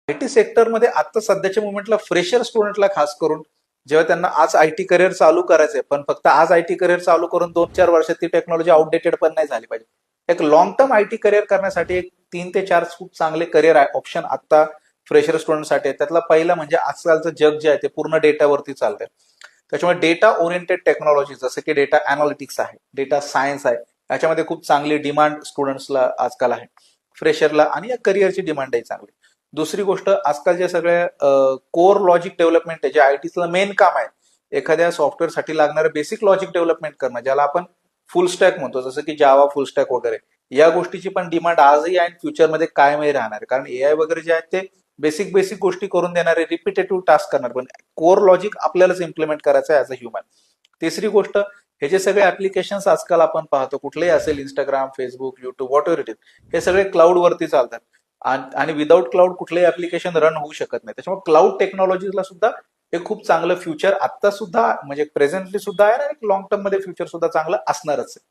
IT सेक्टरमध्ये आता सध्याच्या मोमेंटला फ्रेशर स्टुडंटला खास करून जेव्हा त्यांना आज आयटी करिअर चालू करायचंय, पण फक्त आज आयटी करिअर चालू करून 2-4 वर्षात ती टेक्नॉलॉजी आउटडेटेड पण नाही झाली पाहिजे. एक लॉंग टर्म आयटी करिअर करण्यासाठी एक 3 ते 4 खूप चांगले करिअर ऑप्शन आता फ्रेशर स्टुडंटसाठी आहे. त्यातला पहिला म्हणजे आजकालचं जग जे आहे ते पूर्ण डेटावरती चालतंय. त्याच्यामुळे डेटा ओरिएंटेड टेक्नॉलॉजी जसं की डेटा अनालिटिक्स आहे, डेटा सायन्स आहे, याच्यामध्ये खूप चांगली डिमांड स्टुडंट्सला आजकाल आहे, फ्रेशरला, आणि या करिअरची डिमांडही चांगली. दुसरी गोष्ट, आजकाल जे सगळे कोर लॉजिक डेव्हलपमेंट आहे, जे आयटीचं मेन काम आहे, एखाद्या सॉफ्टवेअरसाठी लागणारं बेसिक लॉजिक डेव्हलपमेंट करणं, ज्याला आपण फुल स्टॅक म्हणतो, जसं की जावा फुल स्टॅक वगैरे, या गोष्टीची पण डिमांड आजही आहे, फ्युचरमध्ये कायमही राहणार आहे. कारण एआय वगैरे जे आहेत ते बेसिक बेसिक गोष्टी करून देणारे, रिपिटेटिव्ह टास्क करणार, पण कोर लॉजिक आपल्यालाच इम्प्लिमेंट करायचं आहे ऍज अ ह्युमन. तिसरी गोष्ट, हे जे सगळे ऍप्लिकेशन्स आजकाल आपण पाहतो, कुठलेही असेल, Instagram, Facebook, YouTube, what ever it is, हे सगळे क्लाउड वरती चालतात. आणि विदाऊट क्लाउड कुठलेही ऍप्लिकेशन रन होऊ शकत नाही. त्याच्यामुळे क्लाउड टेक्नॉलॉजीला सुद्धा हे खूप चांगलं फ्युचर आता सुद्धा, म्हणजे प्रेझेंटली सुद्धा आहे, आणि लॉंग टर्म मध्ये फ्युचर सुद्धा चांगलं असणारच आहे.